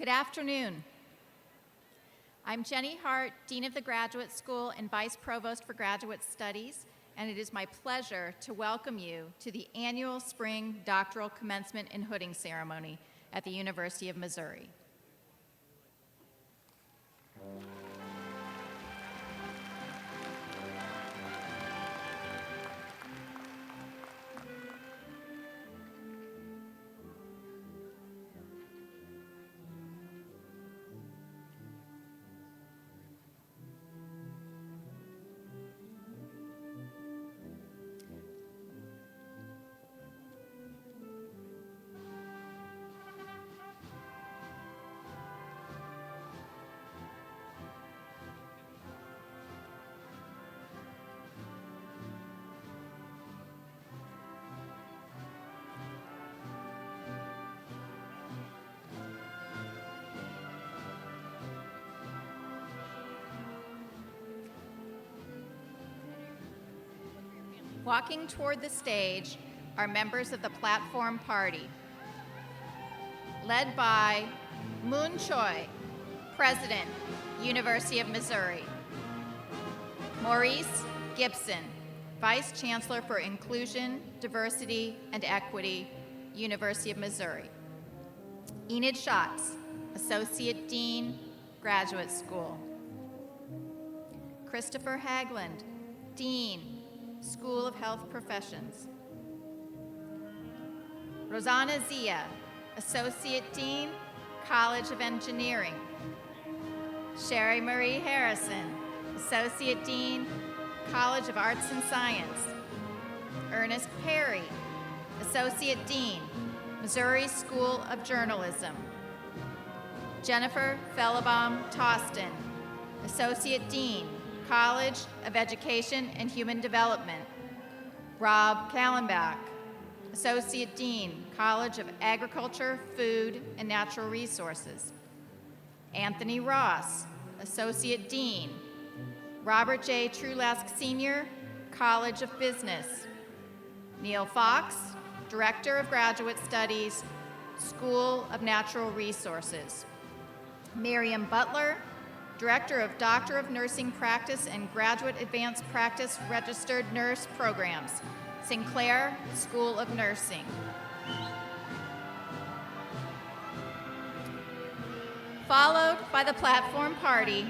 Good afternoon. I'm Jenny Hart, Dean of the Graduate School and Vice Provost for Graduate Studies, and it is my pleasure to welcome you to the annual Spring Doctoral Commencement and Hooding Ceremony at the University of Missouri. Walking toward the stage are members of the Platform Party, led by Moon Choi, President, University of Missouri; Maurice Gibson, Vice Chancellor for Inclusion, Diversity, and Equity, University of Missouri; Enid Schatz, Associate Dean, Graduate School; Christopher Haglund, Dean, School of Health Professions; Rosanna Zia, Associate Dean, College of Engineering; Sherry Marie Harrison, Associate Dean, College of Arts and Science; Ernest Perry, Associate Dean, Missouri School of Journalism; Jennifer Fellebaum Toston, Associate Dean, College of Education and Human Development; Rob Kallenbach, Associate Dean, College of Agriculture, Food, and Natural Resources; Anthony Ross, Associate Dean, Robert J. Trulaske Sr., College of Business; Neil Fox, Director of Graduate Studies, School of Natural Resources; Miriam Butler, Director of Doctor of Nursing Practice and Graduate Advanced Practice Registered Nurse Programs, Sinclair School of Nursing. Followed by the Platform Party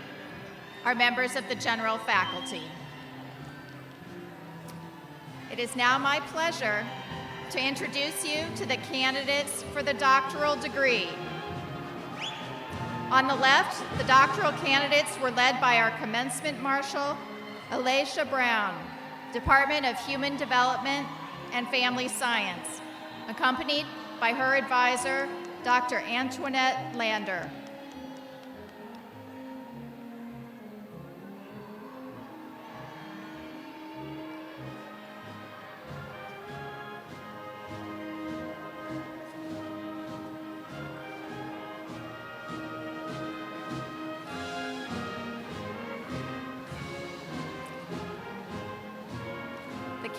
are members of the general faculty. It is now my pleasure to introduce you to the candidates for the doctoral degree. On the left, the doctoral candidates were led by our commencement marshal, Alacia Brown, Department of Human Development and Family Science, accompanied by her advisor, Dr. Antoinette Lander.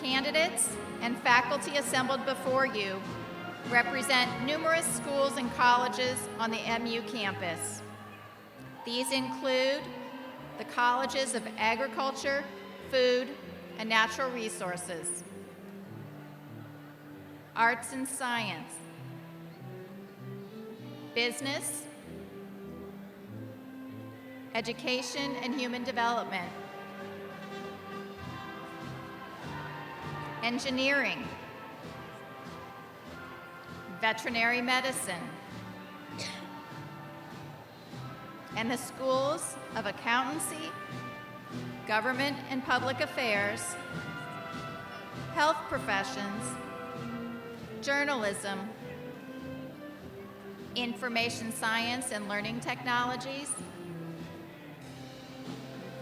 Candidates and faculty assembled before you represent numerous schools and colleges on the MU campus. These include the Colleges of Agriculture, Food, and Natural Resources, Arts and Science, Business, Education and Human Development, Engineering, Veterinary Medicine, and the Schools of Accountancy, Government and Public Affairs, Health Professions, Journalism, Information Science and Learning Technologies,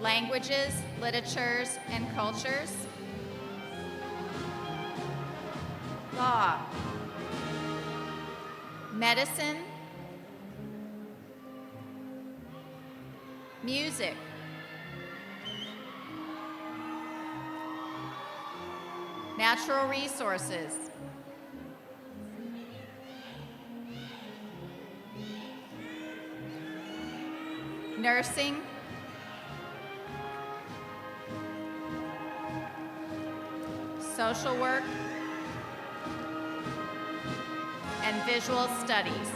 Languages, Literatures, and Cultures, Law, Medicine, Music, Natural Resources, nursing, social work, and visual studies.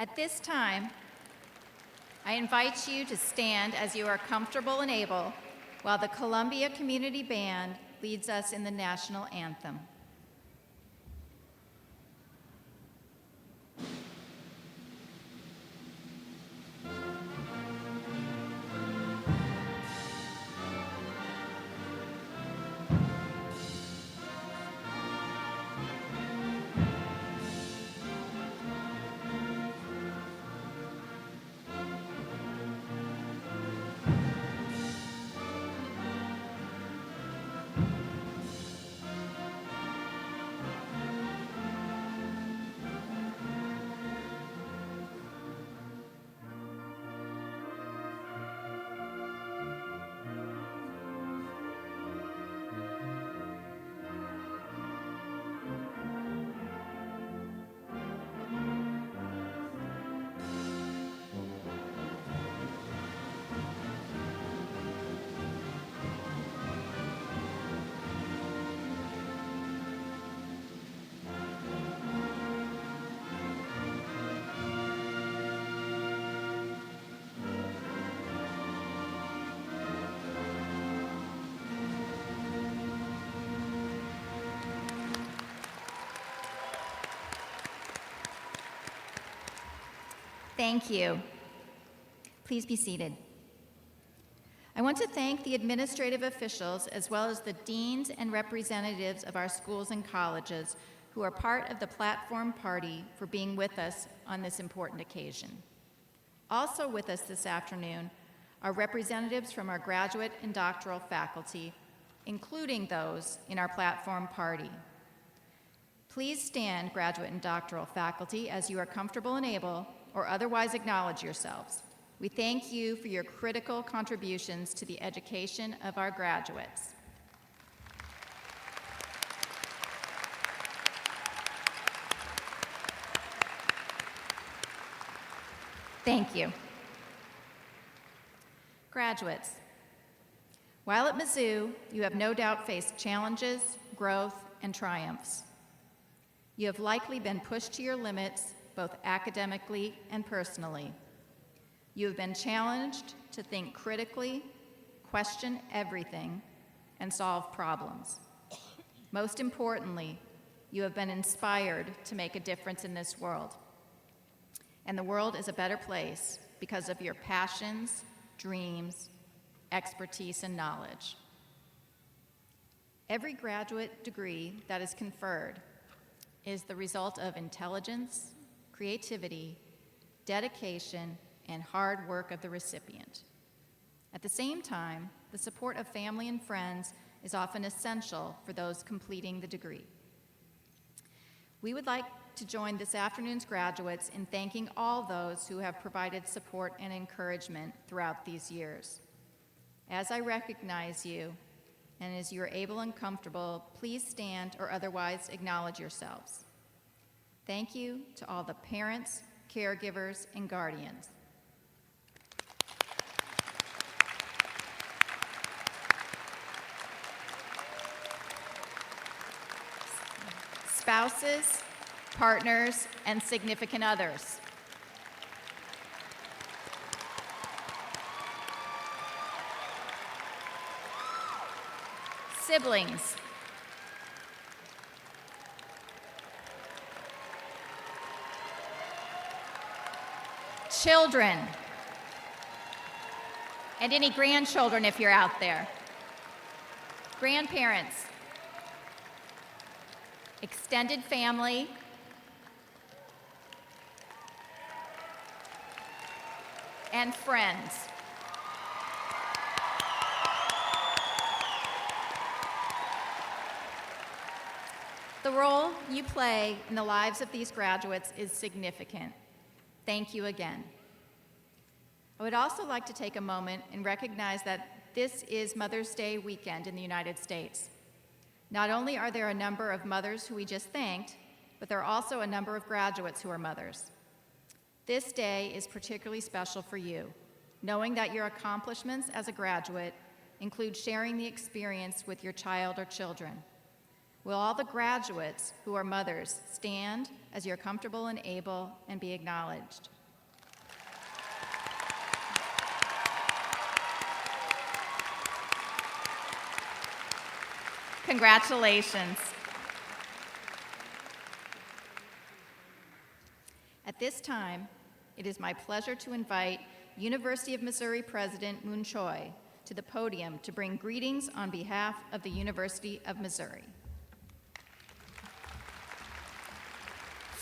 At this time, I invite you to stand as you are comfortable and able while the Columbia Community Band leads us in the national anthem. Thank you. Please be seated. I want to thank the administrative officials as well as the deans and representatives of our schools and colleges who are part of the platform party for being with us on this important occasion. Also with us this afternoon are representatives from our graduate and doctoral faculty, including those in our platform party. Please stand, graduate and doctoral faculty, as you are comfortable and able, or otherwise acknowledge yourselves. We thank you for your critical contributions to the education of our graduates. Thank you. Graduates, while at Mizzou, you have no doubt faced challenges, growth, and triumphs. You have likely been pushed to your limits, both academically and personally. You have been challenged to think critically, question everything, and solve problems. Most importantly, you have been inspired to make a difference in this world. And the world is a better place because of your passions, dreams, expertise, and knowledge. Every graduate degree that is conferred is the result of intelligence, creativity, dedication, and hard work of the recipient. At the same time, the support of family and friends is often essential for those completing the degree. We would like to join this afternoon's graduates in thanking all those who have provided support and encouragement throughout these years. As I recognize you, and as you are able and comfortable, please stand or otherwise acknowledge yourselves. Thank you to all the parents, caregivers, and guardians. Spouses, partners, and significant others. Siblings. Children. And any grandchildren if you're out there. Grandparents. Extended family, and friends. The role you play in the lives of these graduates is significant. Thank you again. I would also like to take a moment and recognize that this is Mother's Day weekend in the United States. Not only are there a number of mothers who we just thanked, but there are also a number of graduates who are mothers. This day is particularly special for you, knowing that your accomplishments as a graduate include sharing the experience with your child or children. Will all the graduates who are mothers stand as you're comfortable and able and be acknowledged? Congratulations. At this time, it is my pleasure to invite University of Missouri President Moon Choi to the podium to bring greetings on behalf of the University of Missouri.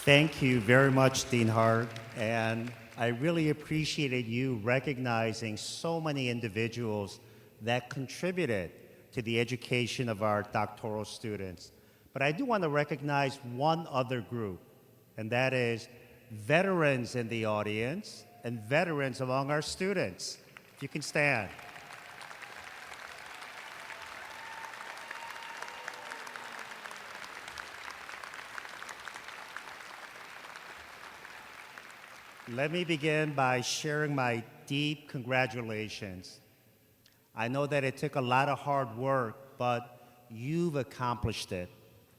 Thank you very much, Dean Hart, and I really appreciated you recognizing so many individuals that contributed to the education of our doctoral students. But I do want to recognize one other group, and that is veterans in the audience and veterans among our students. If you can stand. Let me begin by sharing my deep congratulations. I know that it took a lot of hard work, but you've accomplished it,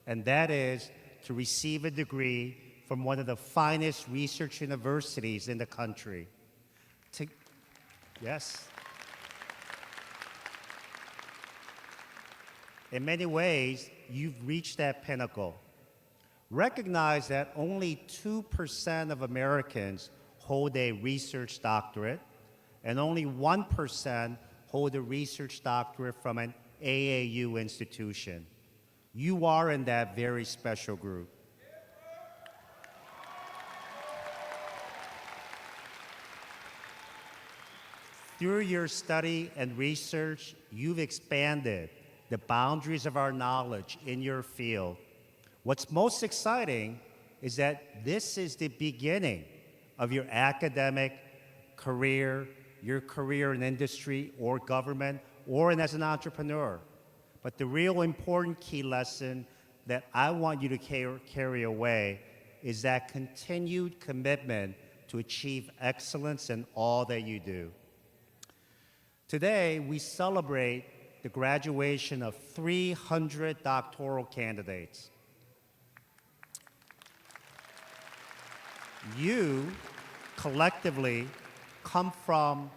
and that is to receive a degree from one of the finest research universities in the country. Yes. In many ways, you've reached that pinnacle. Recognize that only 2% of Americans hold a research doctorate, and only 1% hold a research doctorate from an AAU institution. You are in that very special group. Through your study and research, you've expanded the boundaries of our knowledge in your field. What's most exciting is that this is the beginning of your academic career, your career in industry or government, or as an entrepreneur. But the real important key lesson that I want you to carry away is that continued commitment to achieve excellence in all that you do. Today, we celebrate the graduation of 300 doctoral candidates. You collectively come from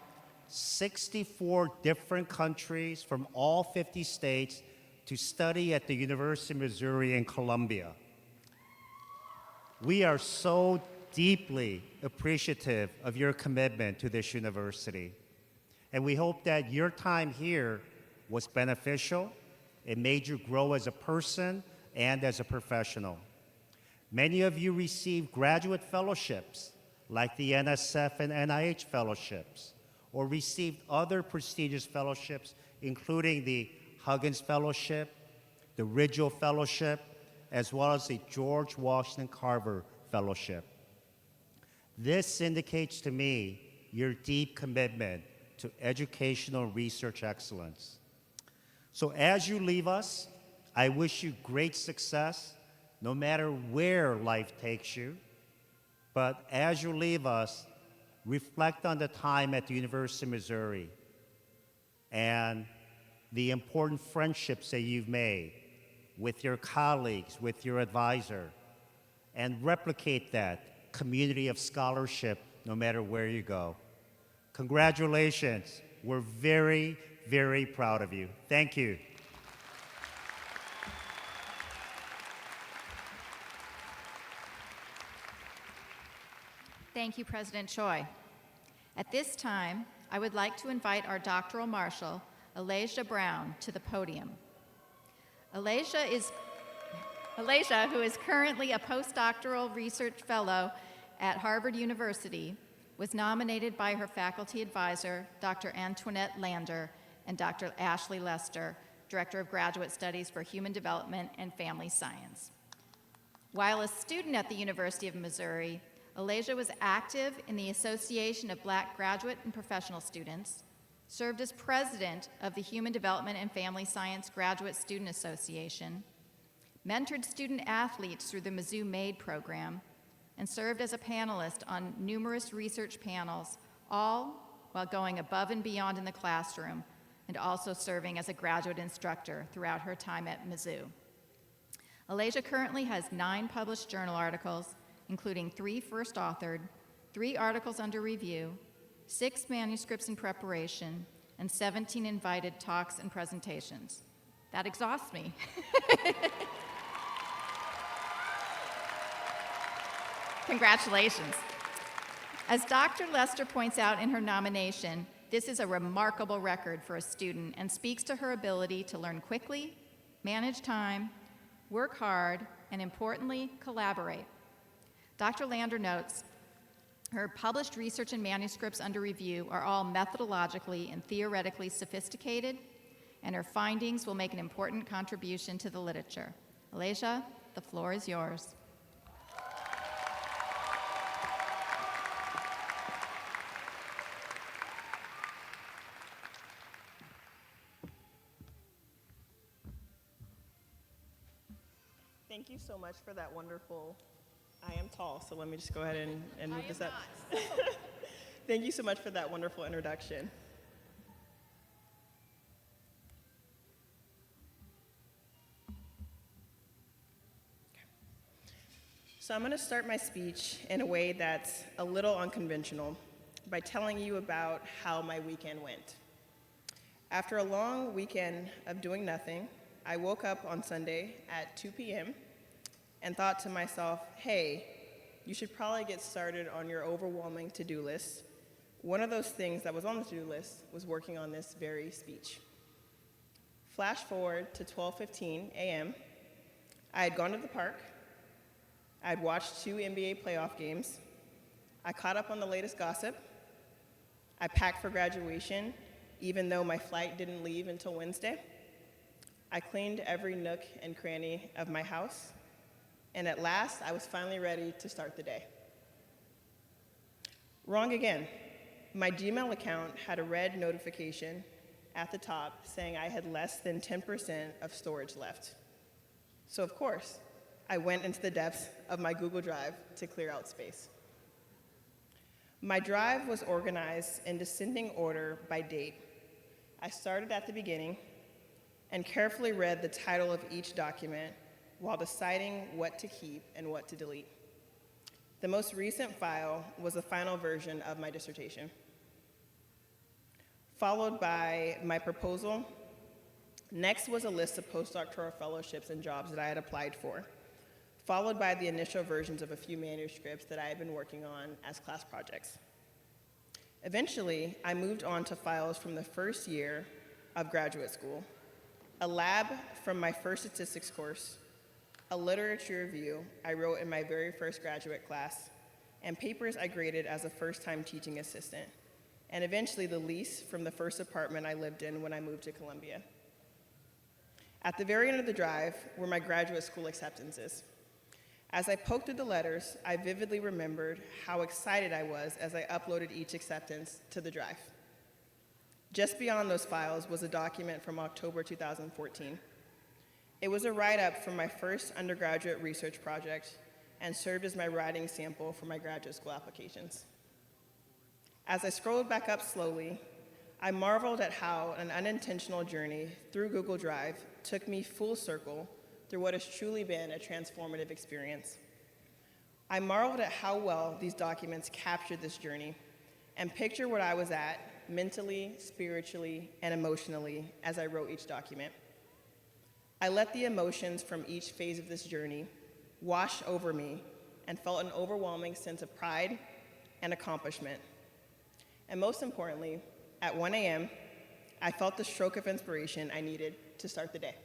64 different countries from all 50 states to study at the University of Missouri in Columbia. We are so deeply appreciative of your commitment to this university. And we hope that your time here was beneficial. It made you grow as a person and as a professional. Many of you received graduate fellowships, like the NSF and NIH fellowships, or received other prestigious fellowships, including the Huggins Fellowship, the Ridgell Fellowship, as well as the George Washington Carver Fellowship. This indicates to me your deep commitment to educational research excellence. So as you leave us, I wish you great success, no matter where life takes you. But as you leave us, reflect on the time at the University of Missouri and the important friendships that you've made with your colleagues, with your advisor, and replicate that community of scholarship no matter where you go. Congratulations. We're very, very proud of you. Thank you. Thank you, President Choi. At this time, I would like to invite our doctoral marshal, Alasia Brown, to the podium. Alasia, who is currently a postdoctoral research fellow at Harvard University, was nominated by her faculty advisor, Dr. Antoinette Lander, and Dr. Ashley Lester, Director of Graduate Studies for Human Development and Family Science. While a student at the University of Missouri, Alasia was active in the Association of Black Graduate and Professional Students, served as president of the Human Development and Family Science Graduate Student Association, mentored student athletes through the Mizzou MAID program, and served as a panelist on numerous research panels, all while going above and beyond in the classroom and also serving as a graduate instructor throughout her time at Mizzou. Alasia currently has 9 published journal articles, including 3 first authored, 3 articles under review, 6 manuscripts in preparation, and 17 invited talks and presentations. That exhausts me. Congratulations. As Dr. Lester points out in her nomination, this is a remarkable record for a student and speaks to her ability to learn quickly, manage time, work hard, and importantly, collaborate. Dr. Lander notes, her published research and manuscripts under review are all methodologically and theoretically sophisticated, and her findings will make an important contribution to the literature. Alasia, the floor is yours. Thank you so much for that wonderful, I am tall, so let me just go ahead and move this up. Thank you so much for that wonderful introduction. So I'm going to start my speech in a way that's a little unconventional by telling you about how my weekend went. After a long weekend of doing nothing, I woke up on Sunday at 2 p.m. and thought to myself, hey, you should probably get started on your overwhelming to-do list. One of those things that was on the to-do list was working on this very speech. Flash forward to 12:15 a.m. I had gone to the park. I had watched 2 NBA playoff games. I caught up on the latest gossip. I packed for graduation, even though my flight didn't leave until Wednesday. I cleaned every nook and cranny of my house. And at last, I was finally ready to start the day. Wrong again. My Gmail account had a red notification at the top saying I had less than 10% of storage left. So of course, I went into the depths of my Google Drive to clear out space. My drive was organized in descending order by date. I started at the beginning and carefully read the title of each document while deciding what to keep and what to delete. The most recent file was the final version of my dissertation, followed by my proposal. Next was a list of postdoctoral fellowships and jobs that I had applied for, followed by the initial versions of a few manuscripts that I had been working on as class projects. Eventually, I moved on to files from the first year of graduate school, a lab from my first statistics course, a literature review I wrote in my very first graduate class, and papers I graded as a first-time teaching assistant, and eventually the lease from the first apartment I lived in when I moved to Columbia. At the very end of the drive were my graduate school acceptances. As I poked through the letters, I vividly remembered how excited I was as I uploaded each acceptance to the drive. Just beyond those files was a document from October 2014. It was a write-up from my first undergraduate research project and served as my writing sample for my graduate school applications. As I scrolled back up slowly, I marveled at how an unintentional journey through Google Drive took me full circle through what has truly been a transformative experience. I marveled at how well these documents captured this journey and picture what I was at mentally, spiritually, and emotionally as I wrote each document. I let the emotions from each phase of this journey wash over me and felt an overwhelming sense of pride and accomplishment. And most importantly, at 1 a.m., I felt the stroke of inspiration I needed to start the day.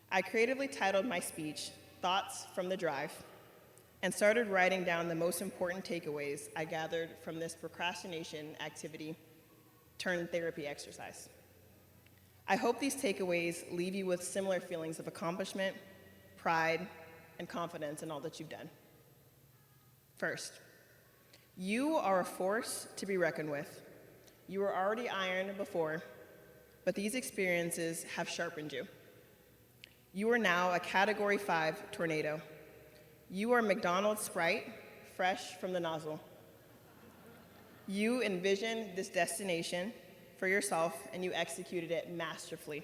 I creatively titled my speech, Thoughts from the Drive, and started writing down the most important takeaways I gathered from this procrastination activity turned therapy exercise. I hope these takeaways leave you with similar feelings of accomplishment, pride, and confidence in all that you've done. First, you are a force to be reckoned with. You were already iron before, but these experiences have sharpened you. You are now a Category 5 tornado. You are McDonald's Sprite, fresh from the nozzle. You envisioned this destination for yourself, and you executed it masterfully.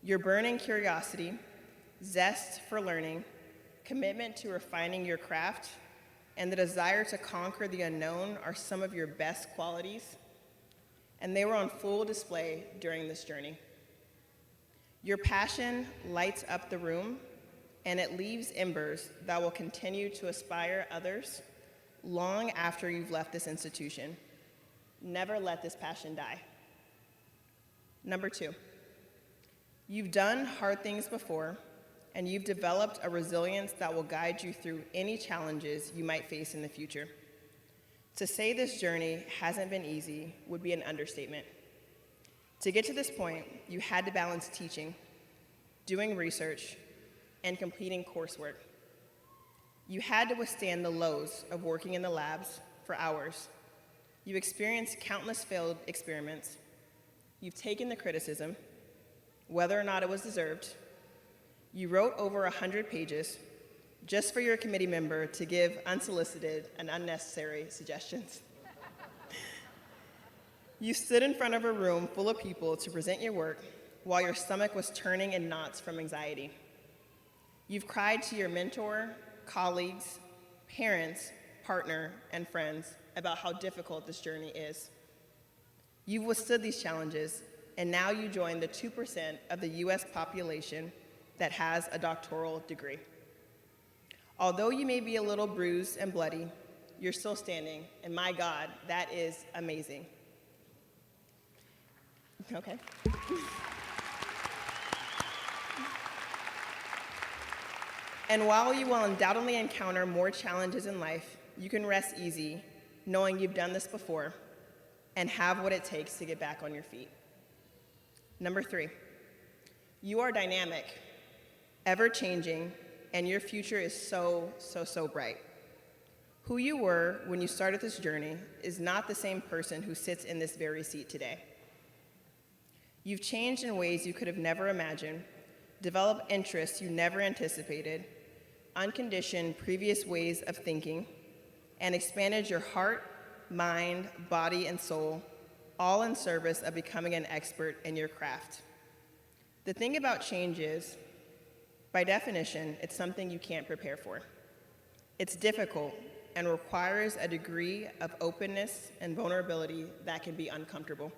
Your burning curiosity, zest for learning, commitment to refining your craft, and the desire to conquer the unknown are some of your best qualities, and they were on full display during this journey. Your passion lights up the room, and it leaves embers that will continue to inspire others long after you've left this institution. Never let this passion die. Number 2, you've done hard things before, and you've developed a resilience that will guide you through any challenges you might face in the future. To say this journey hasn't been easy would be an understatement. To get to this point, you had to balance teaching, doing research, and completing coursework. You had to withstand the lows of working in the labs for hours. You experienced countless failed experiments. You've taken the criticism, whether or not it was deserved. You wrote over 100 pages just for your committee member to give unsolicited and unnecessary suggestions. You stood in front of a room full of people to present your work while your stomach was turning in knots from anxiety. You've cried to your mentor, colleagues, parents, partner, and friends about how difficult this journey is. You've withstood these challenges, and now you join the 2% of the US population that has a doctoral degree. Although you may be a little bruised and bloody, you're still standing, and my God, that is amazing. Okay. And while you will undoubtedly encounter more challenges in life, you can rest easy knowing you've done this before and have what it takes to get back on your feet. Number 3, you are dynamic, ever-changing, and your future is so bright. Who you were when you started this journey is not the same person who sits in this very seat today. You've changed in ways you could have never imagined, developed interests you never anticipated, unconditioned previous ways of thinking, and expanded your heart, mind, body, and soul, all in service of becoming an expert in your craft. The thing about change is, by definition, it's something you can't prepare for. It's difficult and requires a degree of openness and vulnerability that can be uncomfortable.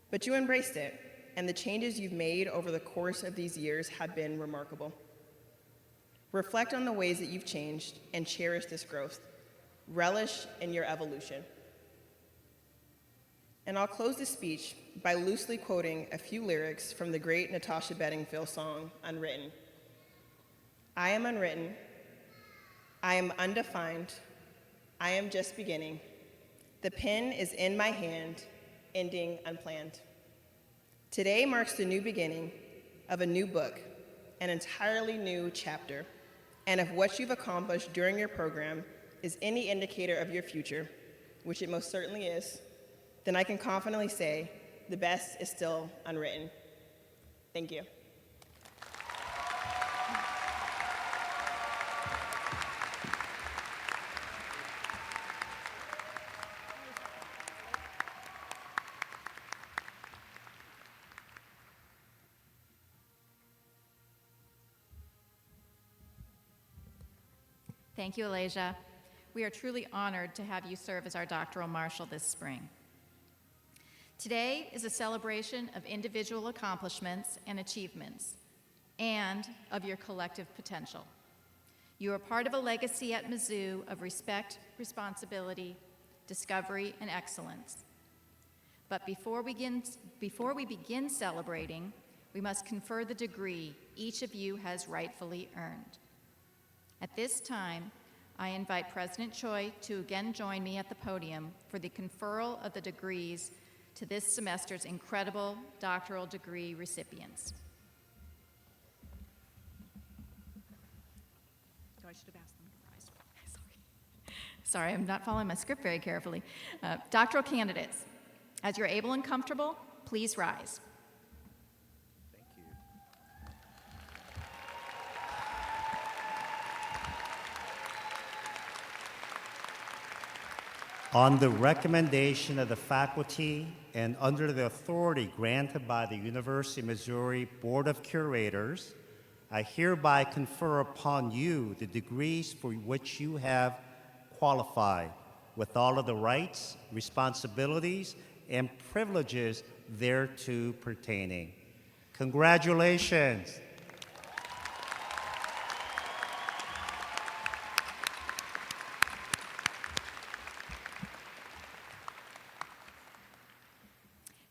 But you embraced it, and the changes you've made over the course of these years have been remarkable. Reflect on the ways that you've changed and cherish this growth. Relish in your evolution. And I'll close this speech by loosely quoting a few lyrics from the great Natasha Bedingfield song, Unwritten. I am unwritten, I am undefined, I am just beginning. The pen is in my hand, ending unplanned. Today marks the new beginning of a new book, an entirely new chapter, and if what you've accomplished during your program is any indicator of your future, which it most certainly is, then I can confidently say the best is still unwritten. Thank you. Thank you, Alasia. We are truly honored to have you serve as our doctoral marshal this spring. Today is a celebration of individual accomplishments and achievements, and of your collective potential. You are part of a legacy at Mizzou of respect, responsibility, discovery, and excellence. But before we begin celebrating, we must confer the degree each of you has rightfully earned. At this time, I invite President Choi to again join me at the podium for the conferral of the degrees to this semester's incredible doctoral degree recipients. I should have asked them to rise. Sorry, I'm not following my script very carefully. Doctoral candidates, as you're able and comfortable, please rise. On the recommendation of the faculty and under the authority granted by the University of Missouri Board of Curators, I hereby confer upon you the degrees for which you have qualified, with all of the rights, responsibilities, and privileges thereto pertaining. Congratulations.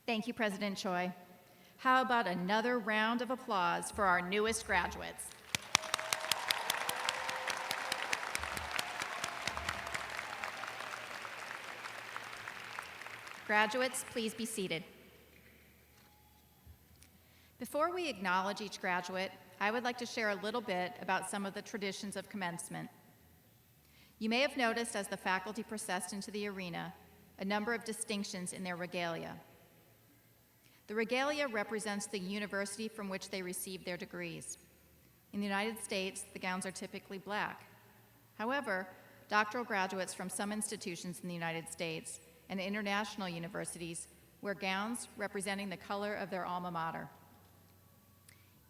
Thank you, President Choi. How about another round of applause for our newest graduates? Graduates, please be seated. Before we acknowledge each graduate, I would like to share a little bit about some of the traditions of commencement. You may have noticed as the faculty processed into the arena a number of distinctions in their regalia. The regalia represents the university from which they received their degrees. In the United States, the gowns are typically black. However, doctoral graduates from some institutions in the United States and international universities wear gowns representing the color of their alma mater.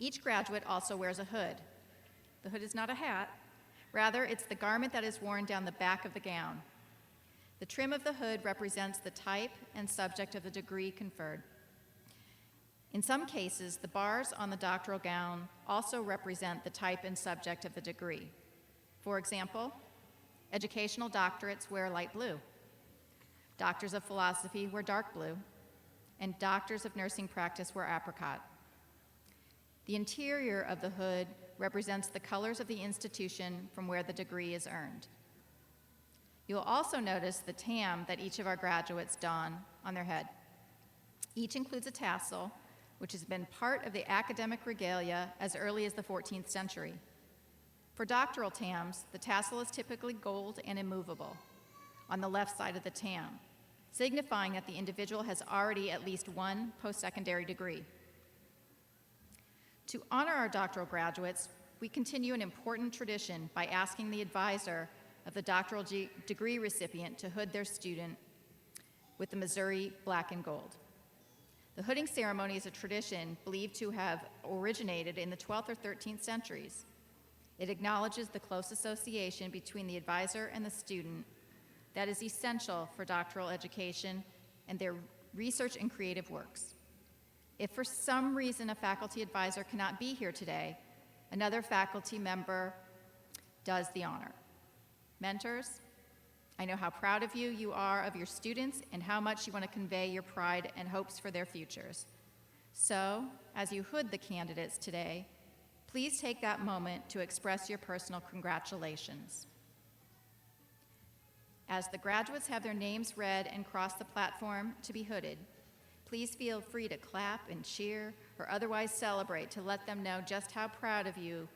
Each graduate also wears a hood. The hood is not a hat. Rather, it's the garment that is worn down the back of the gown. The trim of the hood represents the type and subject of the degree conferred. In some cases, the bars on the doctoral gown also represent the type and subject of the degree. For example, educational doctorates wear light blue, doctors of philosophy wear dark blue, and doctors of nursing practice wear apricot. The interior of the hood represents the colors of the institution from where the degree is earned. You'll also notice the tam that each of our graduates don on their head. Each includes a tassel, which has been part of the academic regalia as early as the 14th century. For doctoral tams, the tassel is typically gold and immovable on the left side of the tam, signifying that the individual has already at least one post-secondary degree. To honor our doctoral graduates, we continue an important tradition by asking the advisor of the doctoral degree recipient to hood their student with the Missouri black and gold. The hooding ceremony is a tradition believed to have originated in the 12th or 13th centuries. It acknowledges the close association between the advisor and the student that is essential for doctoral education and their research and creative works. If for some reason a faculty advisor cannot be here today, another faculty member does the honor. Mentors, I know how proud of you are of your students and how much you want to convey your pride and hopes for their futures. So, as you hood the candidates today, please take that moment to express your personal congratulations. As the graduates have their names read and cross the platform to be hooded, please feel free to clap and cheer or otherwise celebrate to let them know just how proud of you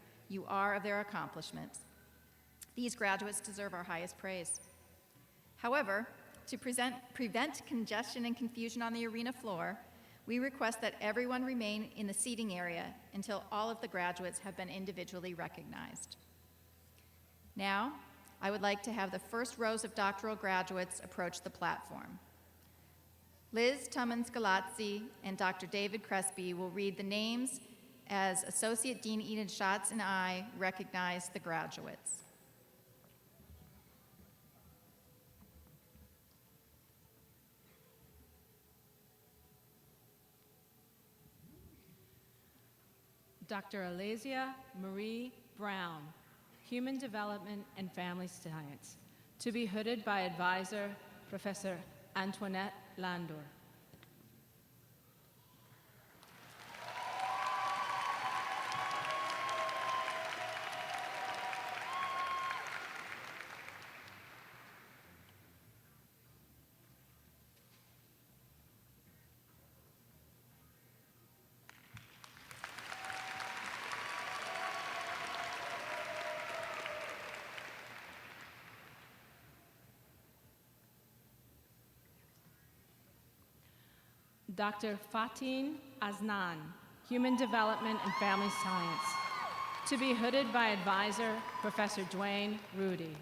are of their accomplishments. These graduates deserve our highest praise. However, to prevent congestion and confusion on the arena floor, we request that everyone remain in the seating area until all of the graduates have been individually recognized. Now, I would like to have the first rows of doctoral graduates approach the platform. Liz Tummins-Galazzi and Dr. David Crespi will read the names as Associate Dean Enid Schatz and I recognize the graduates. Dr. Alasia Marie Brown, Human Development and Family Science, to be hooded by advisor Professor Antoinette Landor. Dr. Fatin Aznan, Human Development and Family Science, to be hooded by advisor Professor Dwayne Rudy.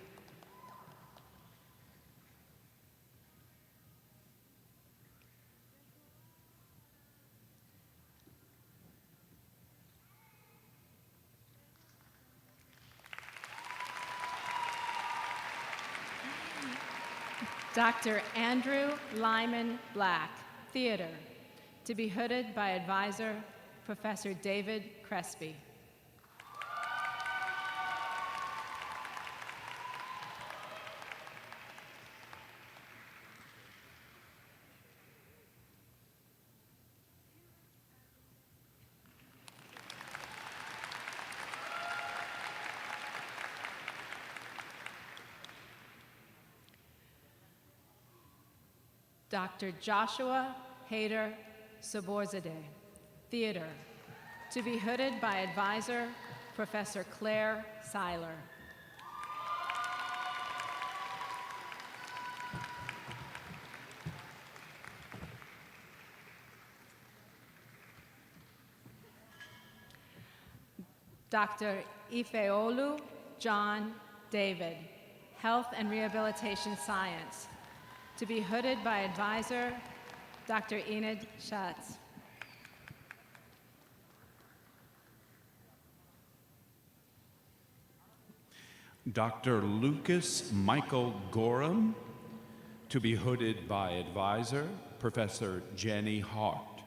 Dr. Andrew Lyman Black, Theater, to be hooded by advisor Professor David Crespi. Dr. Joshua Hader Saborzadeh, Theater, to be hooded by advisor Professor Claire Seiler. Dr. Ifeolu John David, Health and Rehabilitation Science, to be hooded by advisor Dr. Enid Schatz. Dr. Lucas Michael Gorham, to be hooded by advisor Professor Jenny Hart.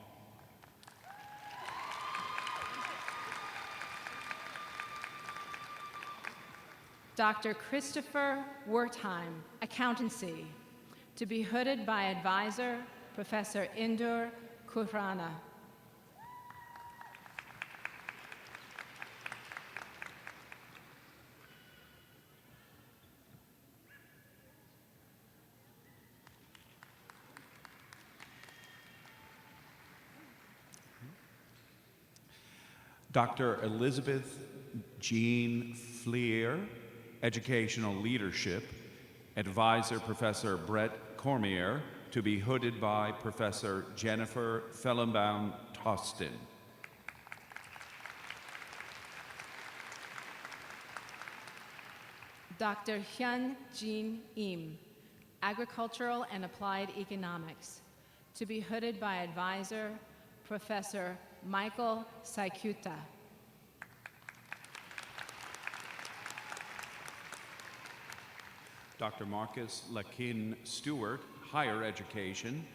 Dr. Christopher Wertheim, Accountancy, to be hooded by advisor, Professor Indur Khurana. Dr. Elizabeth Jean Fleer, Educational Leadership, advisor Professor Brett Cormier, to be hooded by Professor Jennifer Fellenbaum-Tostin. Dr. Hyun Jin Im, Agricultural and Applied Economics, to be hooded by advisor Professor Michael Saikuta. Dr. Marcus Lakin Stewart, Higher Education,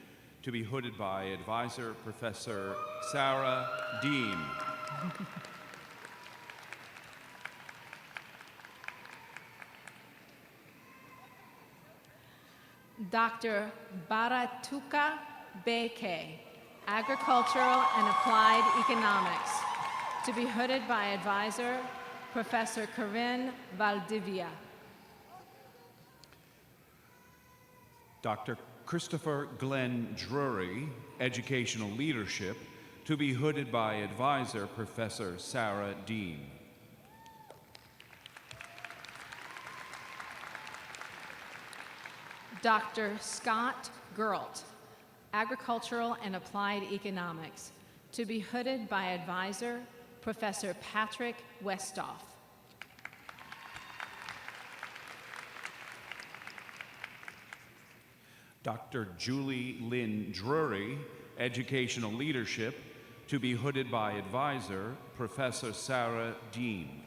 to be hooded by advisor Professor Sarah Dean. Dr. Baratuka Beke, Agricultural and Applied Economics, to be hooded by advisor Professor Corinne Valdivia. Dr. Christopher Glenn Drury, Educational Leadership, to be hooded by advisor Professor Sarah Dean. Dr. Scott Gerlt, Agricultural and Applied Economics, to be hooded by advisor Professor Patrick Westoff. Dr. Julie Lynn Drury, Educational Leadership, to be hooded by advisor Professor Sarah Dean.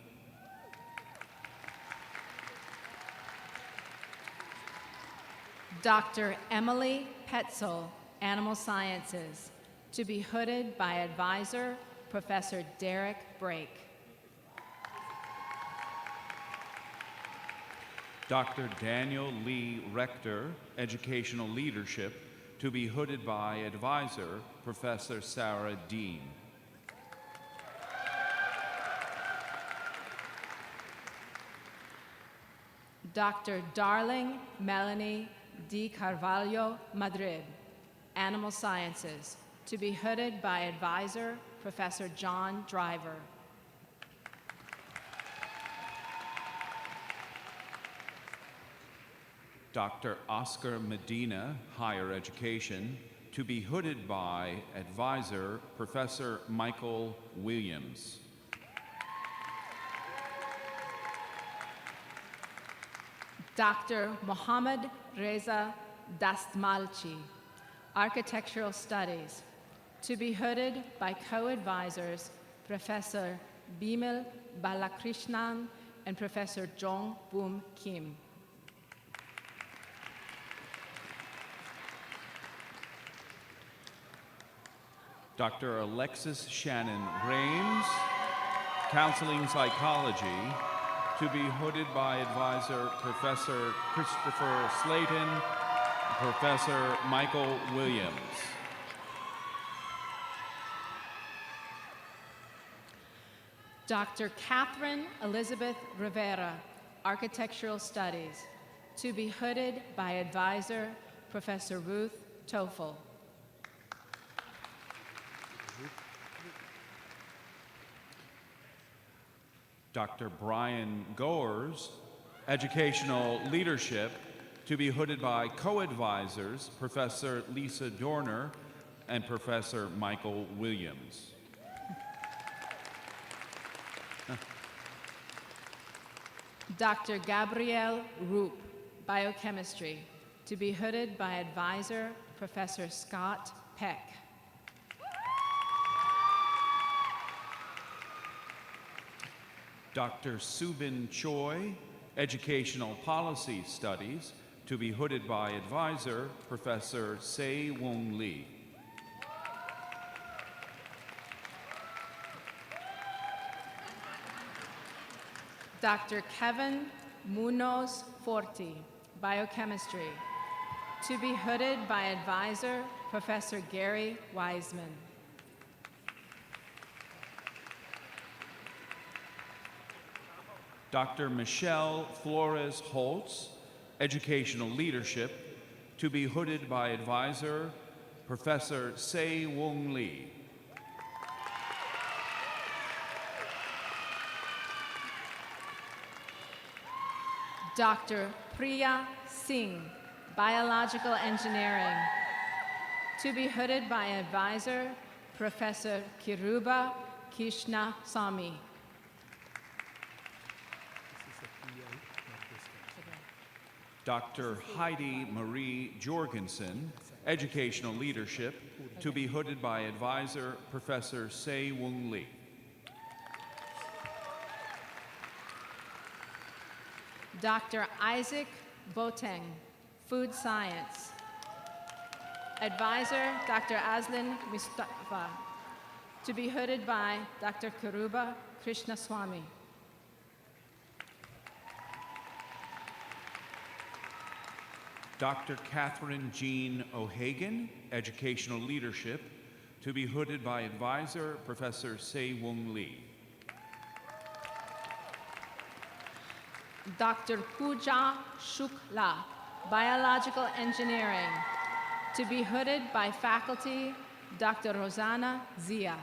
Dr. Emily Petzel, Animal Sciences, to be hooded by advisor Professor Derek Brake. Dr. Daniel Lee Rector, Educational Leadership, to be hooded by advisor Professor Sarah Dean. Dr. Darling Melanie D. Carvalho Madrid, Animal Sciences, to be hooded by advisor Professor John Driver. Dr. Oscar Medina, Higher Education, to be hooded by advisor Professor Michael Williams. Dr. Mohammad Reza Dastmalchi, Architectural Studies, to be hooded by co-advisors Professor Bimal Balakrishnan and Professor Jong Boom Kim. Dr. Alexis Shannon Rames, Counseling Psychology, to be hooded by advisor Professor Christopher Slayton, Professor Michael Williams. Dr. Catherine Elizabeth Rivera, Architectural Studies, to be hooded by advisor Professor Ruth Toffel. Dr. Brian Goers, Educational Leadership, to be hooded by co-advisors Professor Lisa Dorner and Professor Michael Williams. Dr. Gabrielle Roop, Biochemistry, to be hooded by advisor Professor Scott Peck. Dr. Subin Choi, Educational Policy Studies, to be hooded by advisor Professor Se Wong Lee. Dr. Kevin Munoz Forti, Biochemistry, to be hooded by advisor Professor Gary Wiseman. Dr. Michelle Flores Holtz, Educational Leadership, to be hooded by advisor Professor Se Wong Lee. Dr. Priya Singh, Biological Engineering, to be hooded by advisor Professor Kiruba Krishnasamy. Dr. Heidi Marie Jorgensen, Educational Leadership, to be hooded by advisor Professor Se Wong Lee. Dr. Isaac Boateng, Food Science. Advisor, Dr. Aslan Mustafa, to be hooded by Dr. Kiruba Krishnaswamy. Dr. Catherine Jean O'Hagan, Educational Leadership, to be hooded by advisor Professor Se Wong Lee. Dr. Pooja Shukla, Biological Engineering, to be hooded by faculty Dr. Rosanna Zia.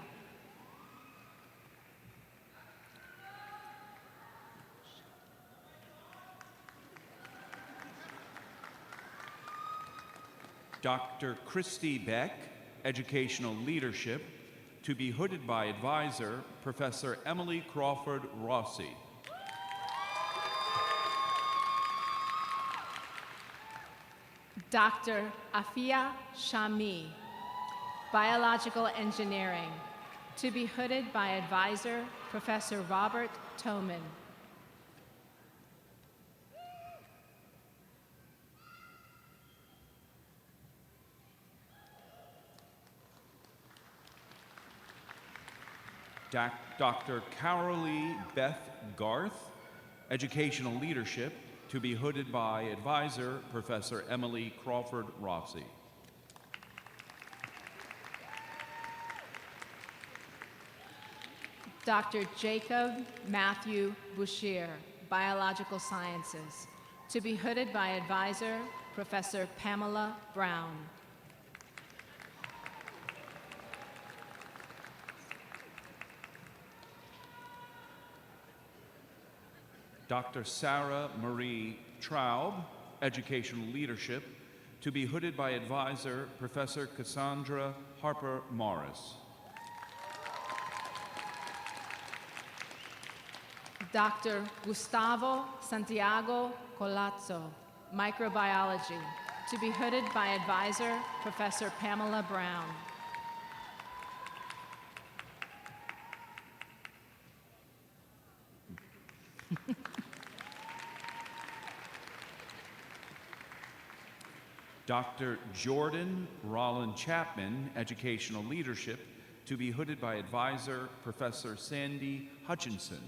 Dr. Christy Beck, Educational Leadership, to be hooded by advisor Professor Emily Crawford Rossi. Dr. Afia Shami, Biological Engineering, to be hooded by advisor Professor Robert Toman. Dr. Carolee Beth Garth, Educational Leadership, to be hooded by advisor Professor Emily Crawford Rossi. Dr. Jacob Matthew Bouchier, Biological Sciences, to be hooded by advisor Professor Pamela Brown. Dr. Sarah Marie Traub, Educational Leadership, to be hooded by advisor Professor Cassandra Harper Morris. Dr. Gustavo Santiago Colazzo, Microbiology, to be hooded by advisor Professor Pamela Brown. Dr. Jordan Rollin Chapman, Educational Leadership, to be hooded by advisor Professor Sandy Hutchinson.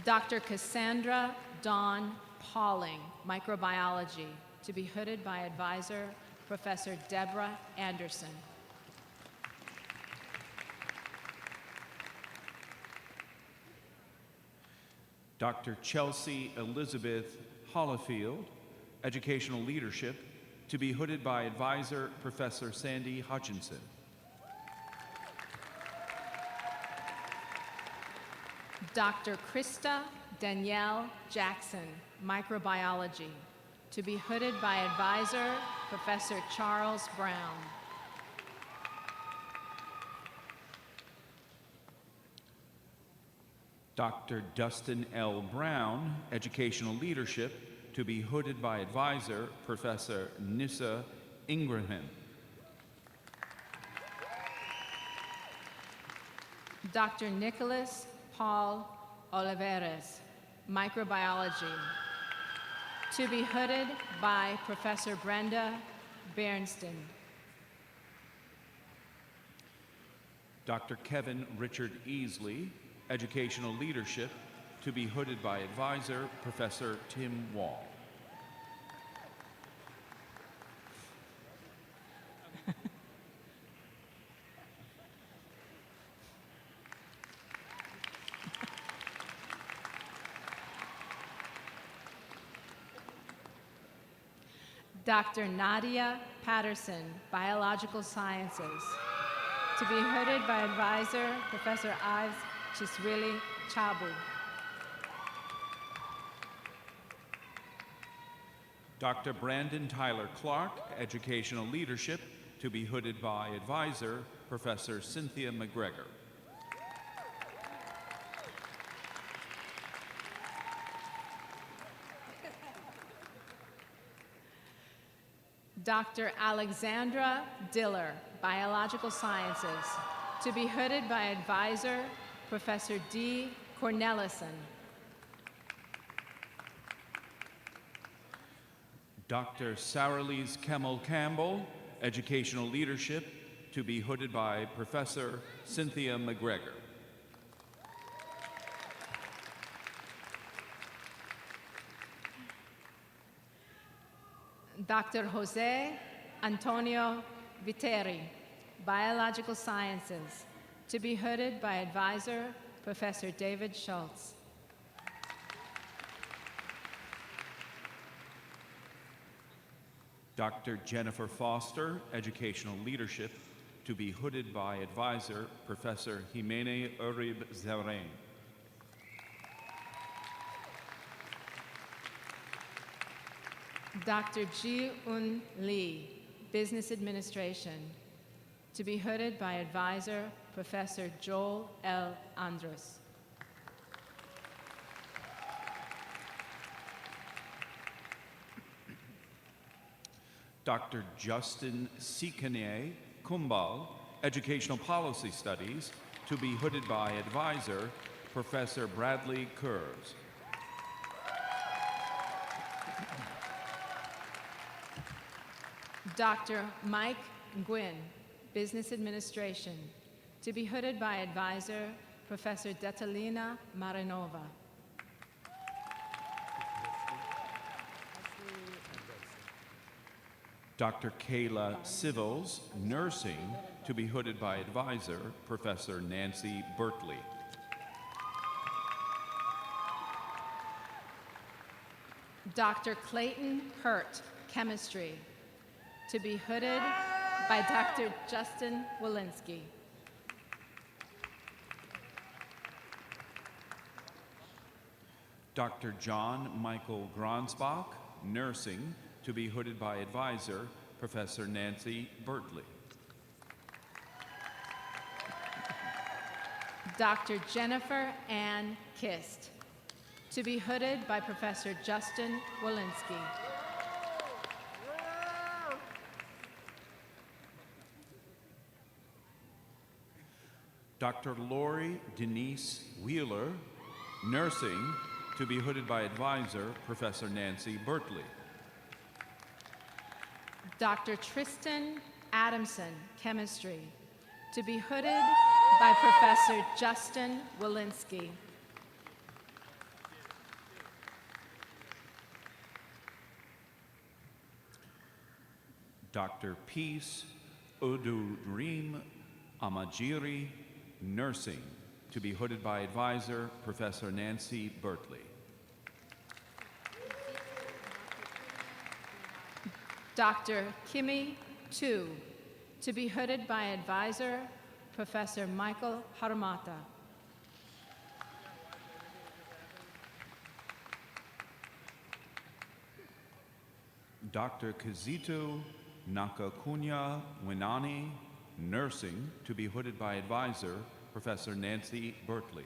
Dr. Cassandra Dawn Pauling, Microbiology, to be hooded by advisor Professor Deborah Anderson. Dr. Chelsea Elizabeth Hollifield, Educational Leadership, to be hooded by advisor Professor Sandy Hutchinson. Dr. Krista Danielle Jackson, Microbiology, to be hooded by advisor Professor Charles Brown. Dr. Dustin L. Brown, Educational Leadership, to be hooded by advisor Professor Nissa Ingraham. Dr. Nicholas Paul Oliveres, Microbiology, to be hooded by Professor Brenda Bernston. Dr. Kevin Richard Easley, Educational Leadership, to be hooded by advisor, Professor Tim Wall. Dr. Nadia Patterson, Biological Sciences, to be hooded by advisor, Professor Ives Chiswili Chabu. Dr. Brandon Tyler Clark, Educational Leadership, to be hooded by advisor, Professor Cynthia McGregor. Dr. Alexandra Diller, Biological Sciences, to be hooded by advisor, Professor D. Cornelison. Dr. Saralise Kemmel Campbell, Educational Leadership, to be hooded by Professor Cynthia McGregor. Dr. Jose Antonio Viteri, Biological Sciences, to be hooded by advisor, Professor David Schultz. Dr. Jennifer Foster, Educational Leadership, to be hooded by advisor, Professor Jimene Urib Zerrain. Dr. Ji-Un Lee, Business Administration, to be hooded by advisor, Professor Joel L. Andrus. Dr. Justin Sikane Kumbal, Educational Policy Studies, to be hooded by advisor, Professor Bradley Kurz. Dr. Mike Nguyen, Business Administration, to be hooded by advisor, Professor Detalina Marinova. Dr. Kayla Civils, Nursing, to be hooded by advisor, Professor Nancy Bertley. Dr. Clayton Hurt, Chemistry, to be hooded by Dr. Justin Walensky. Dr. John Michael Gronsbach, Nursing, to be hooded by advisor, Professor Nancy Bertley. Dr. Jennifer Ann Kist, to be hooded by Professor Justin Walensky. Dr. Lori Denise Wheeler, Nursing, to be hooded by advisor, Professor Nancy Bertley. Dr. Tristan Adamson, Chemistry, to be hooded by Professor Justin Walensky. Dr. Peace Udurim Amajiri, Nursing, to be hooded by advisor, Professor Nancy Bertley. Dr. Kimi Tu, to be hooded by advisor, Professor Michael Harmata. Dr. Kizito Nakakunya Winani, Nursing, to be hooded by advisor, Professor Nancy Bertley.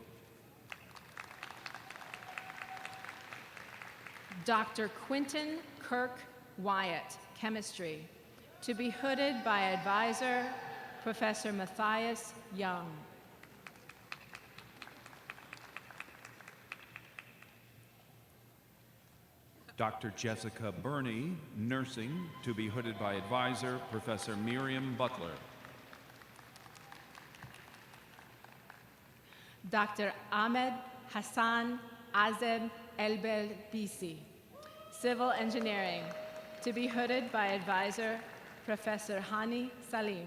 Dr. Quinton Kirk Wyatt, Chemistry, to be hooded by advisor, Professor Matthias Young. Dr. Jessica Burney, Nursing, to be hooded by advisor, Professor Miriam Butler. Dr. Ahmed Hassan Azeb Elbel Bisi, Civil Engineering, to be hooded by advisor Professor Hani Salim.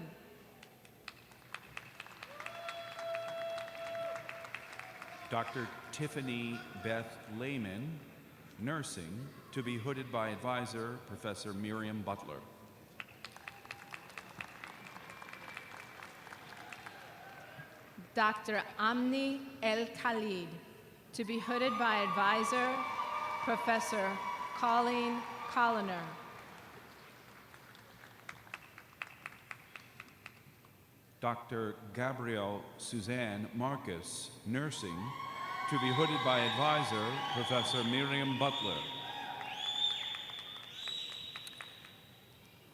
Dr. Tiffany Beth Lehman, Nursing, to be hooded by advisor Professor Miriam Butler. Dr. Amni El Khalid, to be hooded by advisor Professor Colleen Colliner. Dr. Gabrielle Suzanne Marcus, Nursing, to be hooded by advisor Professor Miriam Butler.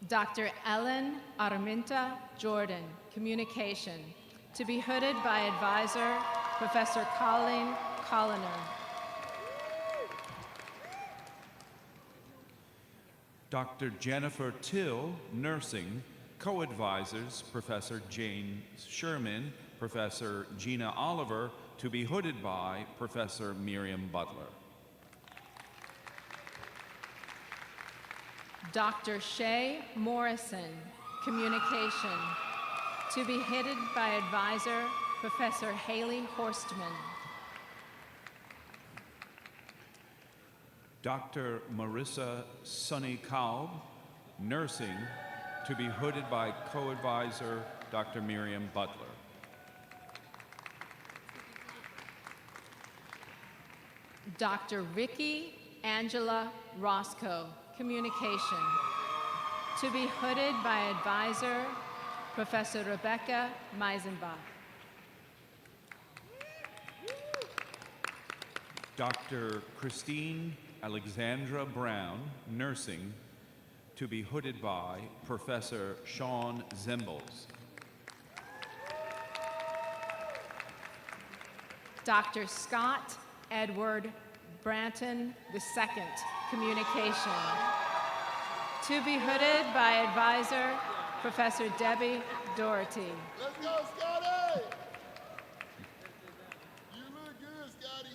Dr. Ellen Arminta Jordan, Communication, to be hooded by advisor Professor Colleen Colliner. Dr. Jennifer Till, Nursing, co-advisors Professor James Sherman, Professor Gina Oliver, to be hooded by Professor Miriam Butler. Dr. Shay Morrison, Communication, to be hooded by advisor Professor Haley Horstman. Dr. Marissa Sunny Kalb, Nursing, to be hooded by co-advisor Dr. Miriam Butler. Dr. Ricky Angela Roscoe, Communication, to be hooded by advisor Professor Rebecca Meisenbach. Dr. Christine Alexandra Brown, Nursing, to be hooded by Professor Sean Zembles. Dr. Scott Edward Branton II, Communication, to be hooded by advisor Professor Debbie Doherty. Let's go, Scotty! You look good, Scotty.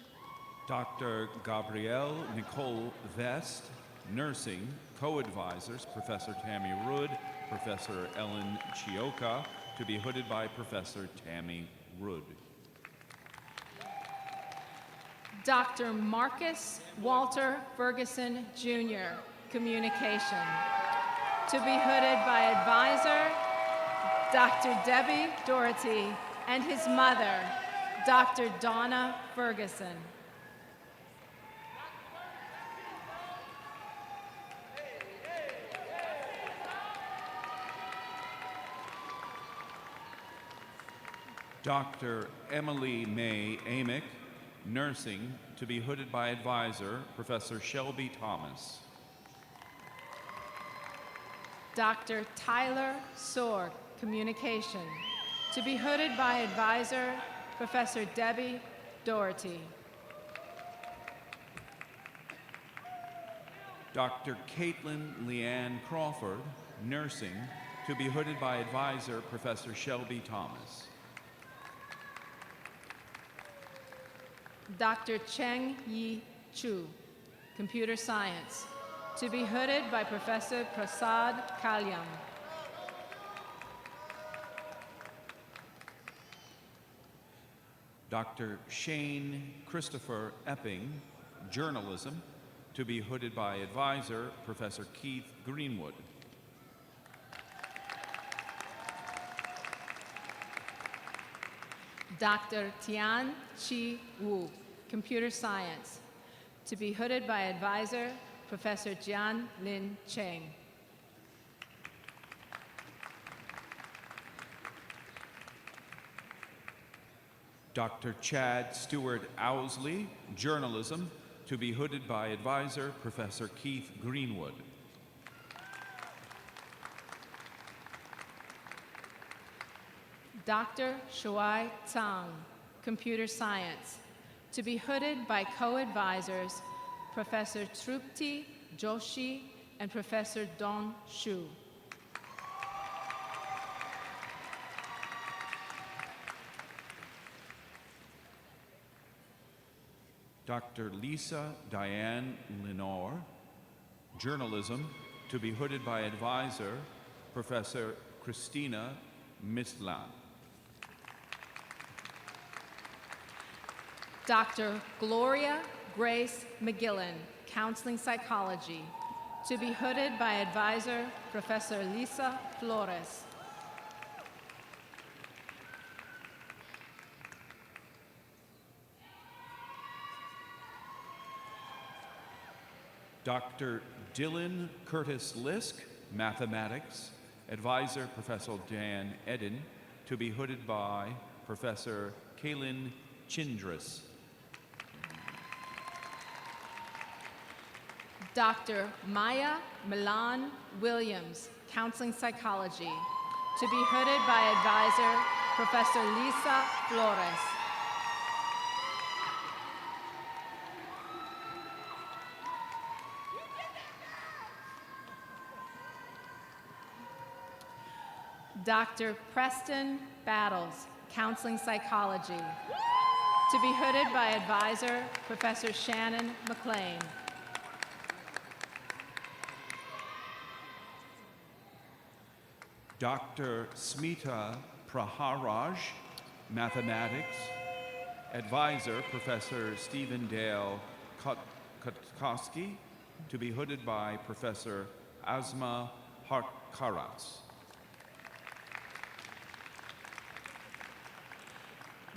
Dr. Gabrielle Nicole Vest, Nursing, co-advisors Professor Tammy Rood, Professor Ellen Chioka, to be hooded by Professor Tammy Rood. Dr. Marcus Walter Ferguson Jr., Communication, to be hooded by advisor Dr. Debbie Doherty and his mother, Dr. Donna Ferguson. Dr. Emily May Amick, Nursing, to be hooded by advisor Professor Shelby Thomas. Dr. Tyler Sorg, Communication, to be hooded by advisor Professor Debbie Doherty. Dr. Caitlin Leanne Crawford, Nursing, to be hooded by advisor Professor Shelby Thomas. Dr. Cheng Yi Chu, Computer Science, to be hooded by Professor Prasad Kalyam. Dr. Shane Christopher Epping, Journalism, to be hooded by advisor Professor Keith Greenwood. Dr. Tian Chi Wu, Computer Science, to be hooded by advisor Professor Jian Lin Cheng. Dr. Chad Stewart Owsley, Journalism, to be hooded by advisor Professor Keith Greenwood. Dr. Shuai Tsang, Computer Science, to be hooded by co-advisors Professor Trupti Joshi and Professor Dong Shu. Dr. Lisa Diane Lenore, Journalism, to be hooded by advisor, Professor Christina Mislan. Dr. Gloria Grace McGillen, Counseling Psychology, to be hooded by advisor, Professor Lisa Flores. Dr. Dylan Curtis Lisk, Mathematics, advisor, Professor Dan Eden, to be hooded by Professor Kaylin Chindris. Dr. Maya Milan Williams, Counseling Psychology, to be hooded by advisor, Professor Lisa Flores. Dr. Preston Battles, Counseling Psychology, to be hooded by advisor, Professor Shannon McLean. Dr. Smita Praharaj, Mathematics, advisor, Professor Stephen Dale Kutkowski, to be hooded by Professor Asma Harkaras.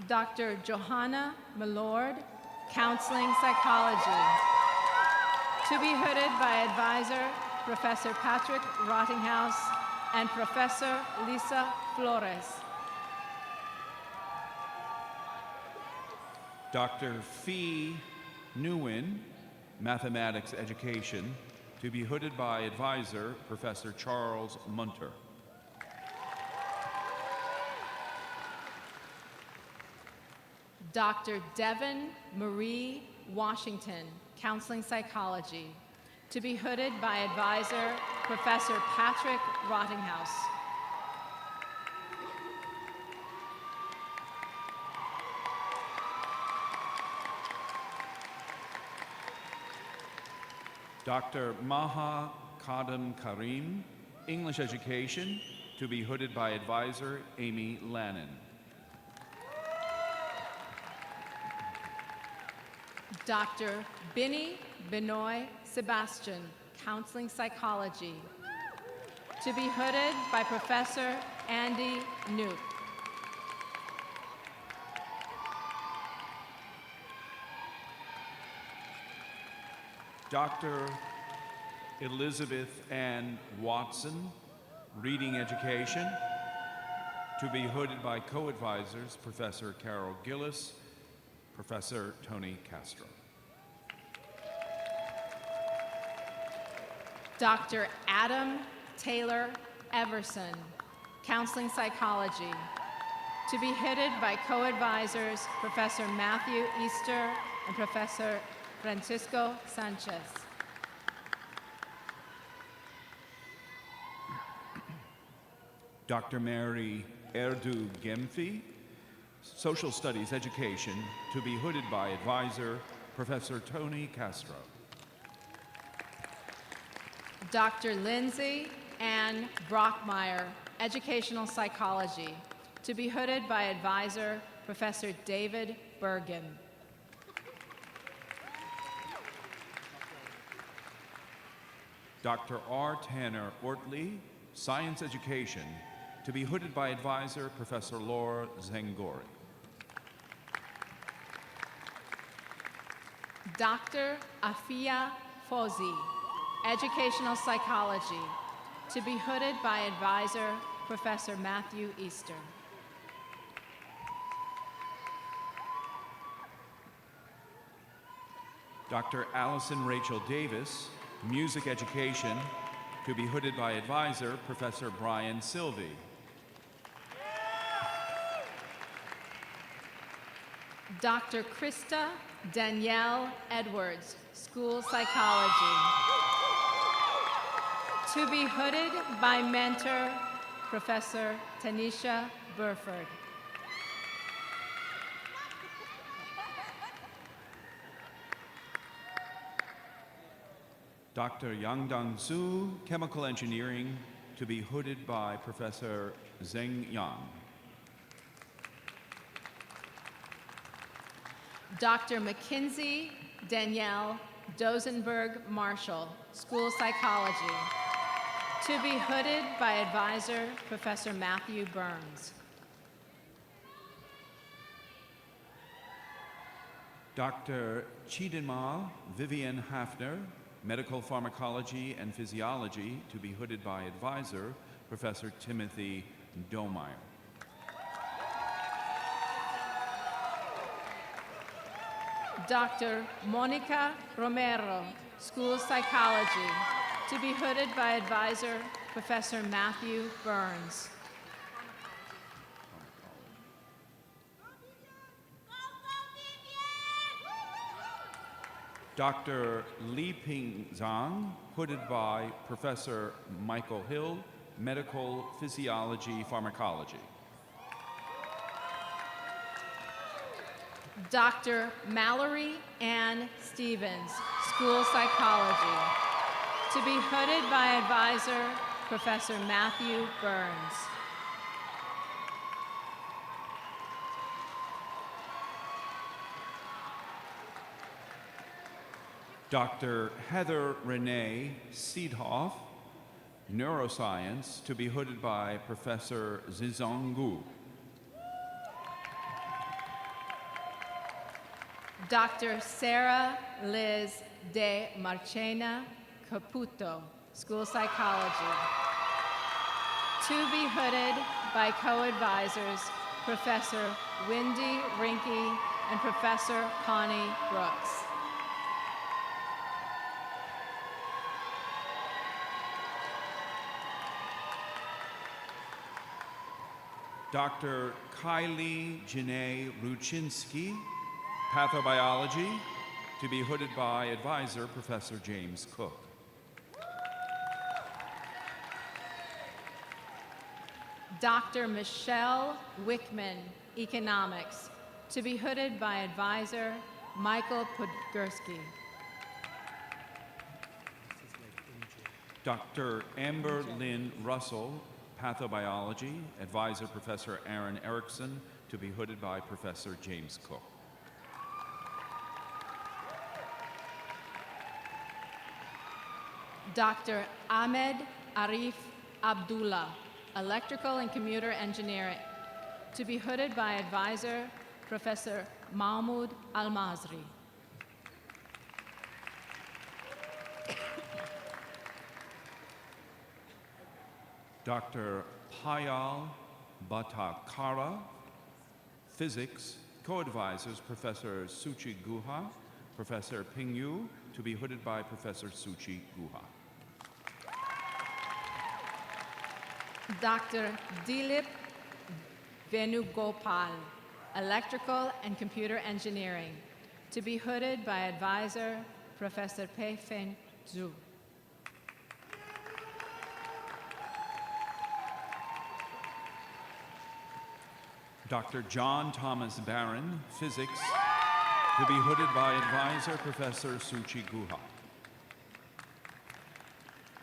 Dr. Johanna Millord, Counseling Psychology, to be hooded by advisor, Professor Patrick Rottinghouse and Professor Lisa Flores. Dr. Fee Nguyen, Mathematics Education, to be hooded by advisor, Professor Charles Munter. Dr. Devin Marie Washington, Counseling Psychology, to be hooded by advisor, Professor Patrick Rottinghouse. Dr. Maha Kadam Karim, English Education, to be hooded by advisor, Amy Lannon. Dr. Binny Benoit Sebastian, Counseling Psychology, to be hooded by Professor Andy Newt. Dr. Elizabeth Ann Watson, Reading Education, to be hooded by co-advisors, Professor Carol Gillis, Professor Tony Castro. Dr. Adam Taylor Everson, Counseling Psychology, to be hooded by co-advisors Professor Matthew Easter and Professor Francisco Sanchez. Dr. Mary Erdu Gemfi, Social Studies Education, to be hooded by advisor, Professor Tony Castro. Dr. Lindsay Ann Brockmeyer, Educational Psychology, to be hooded by advisor, Professor David Bergen. Dr. R. Tanner Ortley, Science Education, to be hooded by advisor, Professor Laura Zangori. Dr. Afia Fozi, Educational Psychology, to be hooded by advisor, Professor Matthew Easter. Dr. Allison Rachel Davis, Music Education, to be hooded by advisor, Professor Brian Sylvie. Dr. Krista Danielle Edwards, School Psychology, to be hooded by mentor, Professor Tanisha Burford. Dr. Yangdang Zhu, Chemical Engineering, to be hooded by Professor Zheng Yang. Dr. Mackenzie Danielle Dozenberg Marshall, School Psychology, to be hooded by advisor Professor Matthew Burns. Dr. Chidinma Vivian Hafner, Medical Pharmacology and Physiology, to be hooded by advisor Professor Timothy Domeyer. Dr. Monica Romero, School Psychology, to be hooded by advisor Professor Matthew Burns. Dr. Li Ping Zhang, hooded by Professor Michael Hill, Medical Physiology Pharmacology. Dr. Mallory Ann Stevens, School Psychology, to be hooded by advisor Professor Matthew Burns. Dr. Heather Renee Seedhoff, Neuroscience, to be hooded by Professor Zizong Gu. Dr. Sarah Liz de Marchena Caputo, School Psychology, to be hooded by co-advisors Professor Wendy Rinke and Professor Connie Brooks. Dr. Kylie Janae Ruchinsky, Pathobiology, to be hooded by advisor Professor James Cook. Dr. Michelle Wickman, Economics, to be hooded by advisor Michael Podgorski. Dr. Amber Lynn Russell, Pathobiology, advisor Professor Aaron Erickson, to be hooded by Professor James Cook. Dr. Ahmed Arif Abdullah, Electrical and Computer Engineering, to be hooded by advisor Professor Mahmoud Al-Mazri. Dr. Payal Bhatakara, Physics, co-advisors Professor Suchi Guha, Professor Ping Yu, to be hooded by Professor Suchi Guha. Dr. Dilip Venugopal, Electrical and Computer Engineering, to be hooded by advisor Professor Pei Fen Zhu. Dr. John Thomas Barron, Physics, to be hooded by advisor Professor Suchi Guha.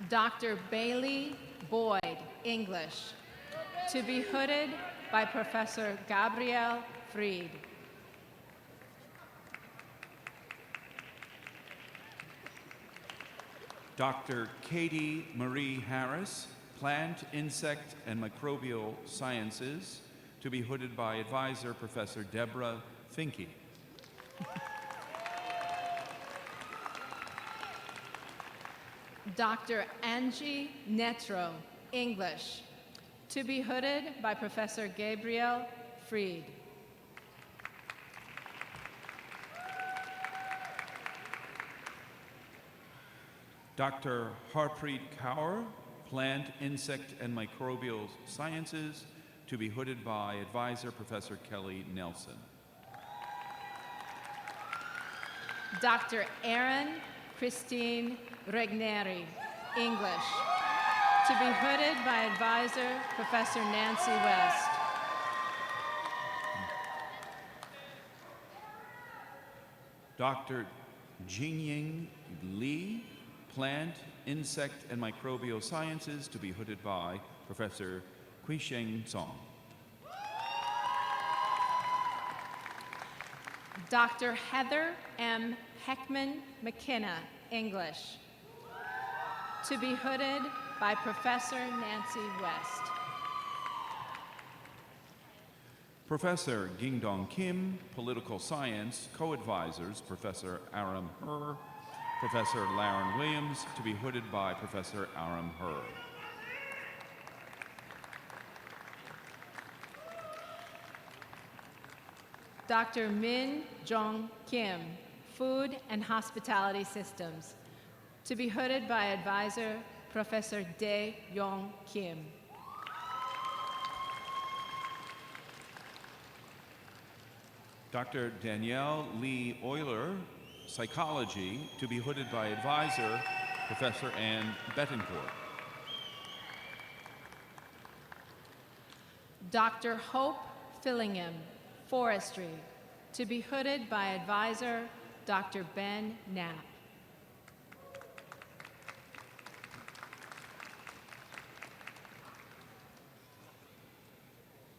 Dr. Bailey Boyd, English, to be hooded by Professor Gabrielle Fried. Dr. Katie Marie Harris, Plant, Insect, and Microbial Sciences, to be hooded by advisor Professor Deborah Finke. Dr. Angie Netro, English, to be hooded by Professor Gabrielle Fried. Dr. Harpreet Kaur, Plant, Insect, and Microbial Sciences, to be hooded by advisor Professor Kelly Nelson. Dr. Erin Christine Regneri, English, to be hooded by advisor Professor Nancy West. Dr. Jingying Li, Plant, Insect, and Microbial Sciences to be hooded by Professor Quisheng Song. Dr. Heather M. Heckman McKenna, English, to be hooded by Professor Nancy West. Professor Gingdong Kim, Political Science, co-advisors Professor Aram Her, Professor Laren Williams, to be hooded by Professor Aram Her. Dr. Min Jong Kim, Food and Hospitality Systems, to be hooded by advisor Professor Dae Yong Kim. Dr. Danielle Lee Euler, Psychology, to be hooded by advisor Professor Ann Betancourt. Dr. Hope Fillingham, Forestry, to be hooded by advisor Dr. Ben Knapp.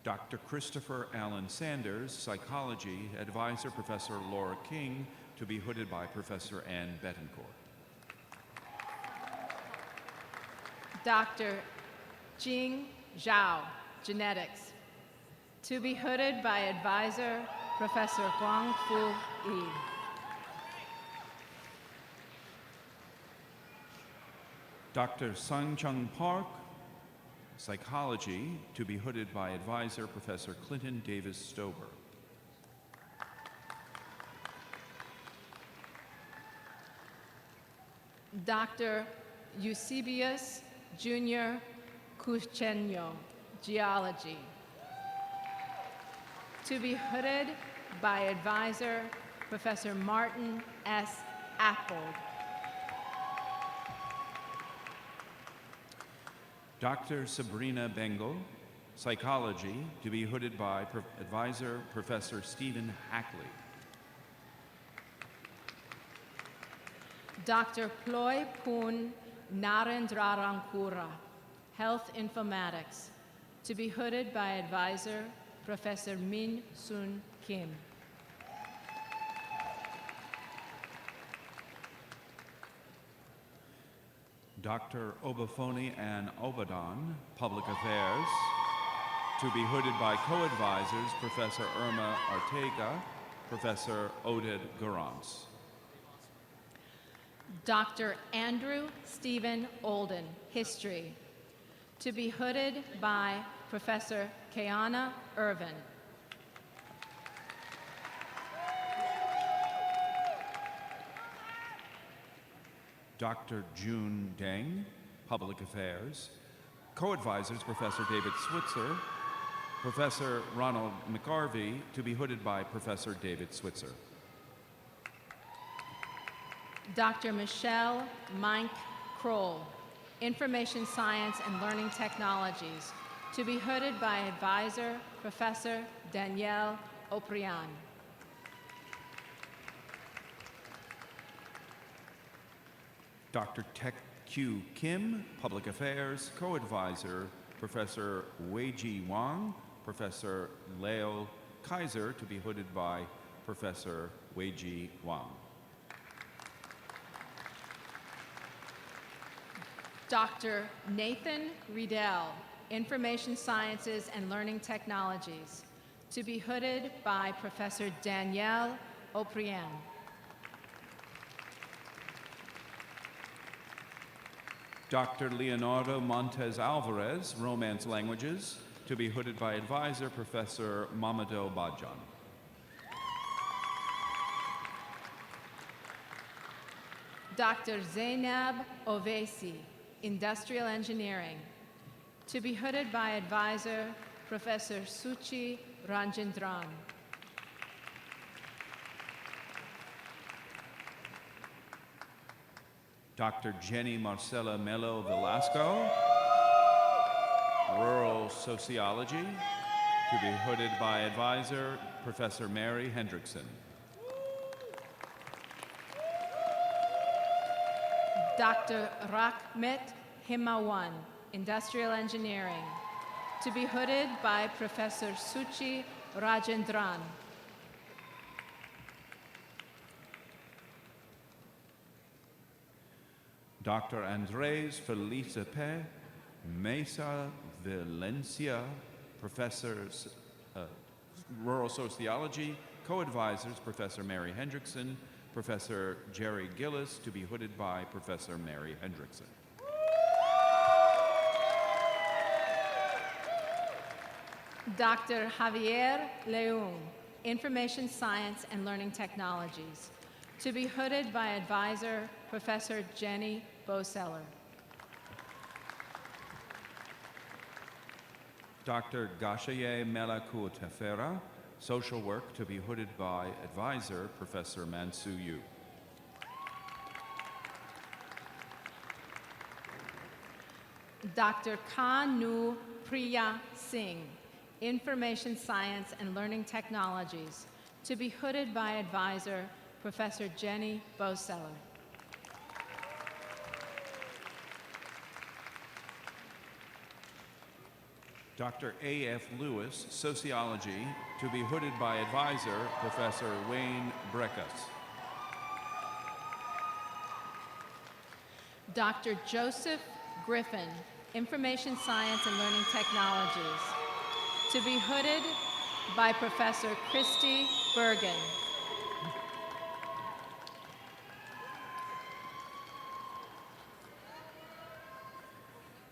Dr. Christopher Allen Sanders, Psychology, advisor Professor Laura King, to be hooded by Professor Ann Betancourt. Dr. Jing Zhao, Genetics, to be hooded by advisor Professor Guang Fu Yi. Dr. Sang Chung Park, Psychology, to be hooded by advisor Professor Clinton Davis Stober. Dr. Eusebius Jr. Cuchenio, Geology, to be hooded by advisor Professor Martin S. Appold. Dr. Sabrina Bengal, Psychology, to be hooded by advisor Professor Stephen Hackley. Dr. Ploy Poon Narendrarankura, Health Informatics, to be hooded by advisor Professor Min Sun Kim. Dr. Obafoni and Obadan, Public Affairs, to be hooded by co-advisors Professor Irma Arteaga, Professor Oded Garance. Dr. Andrew Stephen Olden, History, to be hooded by Professor Keana Irvin. Dr. June Deng, Public Affairs, co-advisors Professor David Switzer, Professor Ronald McGarvey, to be hooded by Professor David Switzer. Dr. Michelle Mike Kroll, Information Science and Learning Technologies, to be hooded by advisor Professor Danielle Oprian. Dr. Tek Kyu Kim, Public Affairs, co-advisor Professor Wei-Ji Wang, Professor Leo Kaiser, to be hooded by Professor Wei-Ji Wang. Dr. Nathan Riedel, Information Sciences and Learning Technologies, to be hooded by Professor Danielle Oprian. Dr. Leonardo Montes Alvarez, Romance Languages, to be hooded by advisor Professor Mamadou Badjan. Dr. Zainab Ovesi, Industrial Engineering, to be hooded by advisor Professor Suchi Ranjendran. Dr. Jenny Marcela Melo Velasco, Rural Sociology, to be hooded by advisor Professor Mary Hendrickson. Dr. Rahmet Himawan, Industrial Engineering, to be hooded by Professor Suchi Rajendran. Dr. Andres Felipe Mesa Valencia, Professors Rural Sociology, co-advisors Professor Mary Hendrickson, Professor Jerry Gillis, to be hooded by Professor Mary Hendrickson. Dr. Javier Leung, Information Science and Learning Technologies, to be hooded by advisor Professor Jenny Boseller. Dr. Gashaye Melaku Tefera, Social Work, to be hooded by advisor Professor Mansu Yu. Dr. Kanu Priya Singh, Information Science and Learning Technologies, to be hooded by advisor Professor Jenny Boseller. Dr. A.F. Lewis, Sociology, to be hooded by advisor Professor Wayne Breckus. Dr. Joseph Griffin, Information Science and Learning Technologies, to be hooded by Professor Christy Bergen.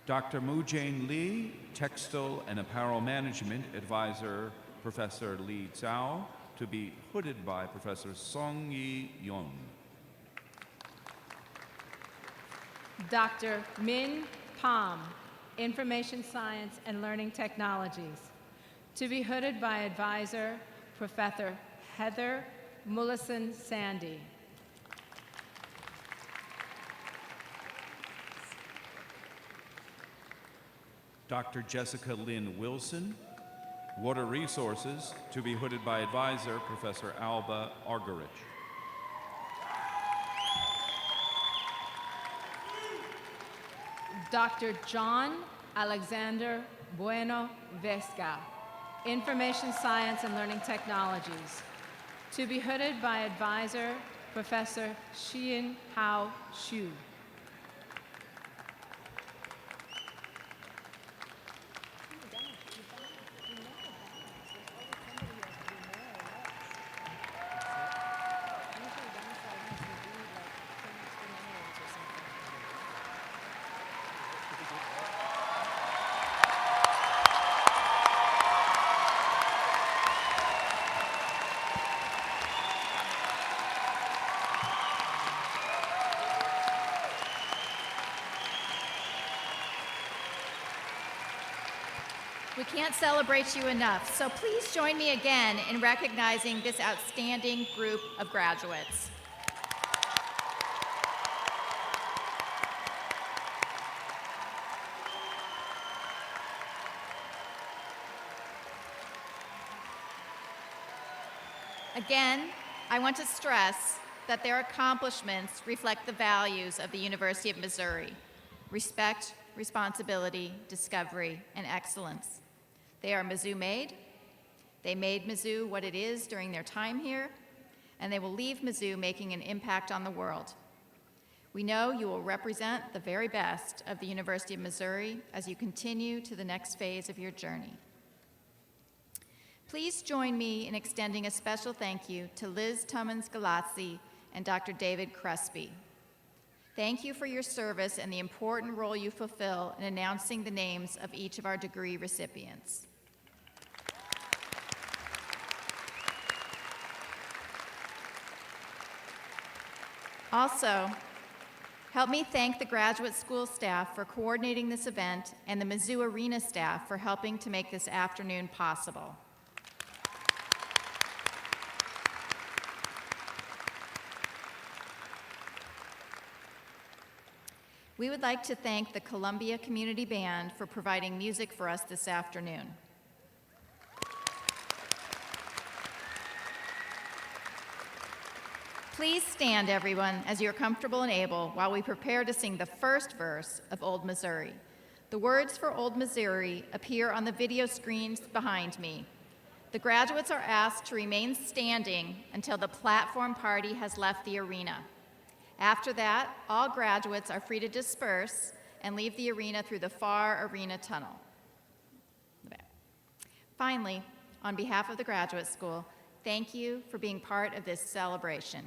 Dr. Mujane Lee, Textile and Apparel Management, advisor Professor Lee Zhao, to be hooded by Professor Song Yi Yong. Dr. Min Pham, Information Science and Learning Technologies, to be hooded by advisor Professor Heather Mullison Sandy. Dr. Jessica Lynn Wilson, Water Resources, to be hooded by advisor Professor Alba Argerich. Dr. John Alexander Bueno Vesca, Information Science and Learning Technologies, to be hooded by advisor Professor Xian Hao Xu. We can't celebrate you enough, so please join me again in recognizing this outstanding group of graduates. Again, I want to stress that their accomplishments reflect the values of the University of Missouri: respect, responsibility, discovery, and excellence. They are Mizzou made. They made Mizzou what it is during their time here, and they will leave Mizzou making an impact on the world. We know you will represent the very best of the University of Missouri as you continue to the next phase of your journey. Please join me in extending a special thank you to Liz Tummins-Galazzi and Dr. David Crespi. Thank you for your service and the important role you fulfill in announcing the names of each of our degree recipients. Also, help me thank the graduate school staff for coordinating this event and the Mizzou Arena staff for helping to make this afternoon possible. We would like to thank the Columbia Community Band for providing music for us this afternoon. Please stand, everyone, as you're comfortable and able while we prepare to sing the first verse of Old Missouri. The words for Old Missouri appear on the video screens behind me. The graduates are asked to remain standing until the platform party has left the arena. After that, all graduates are free to disperse and leave the arena through the far arena tunnel. Finally, on behalf of the Graduate School, thank you for being part of this celebration.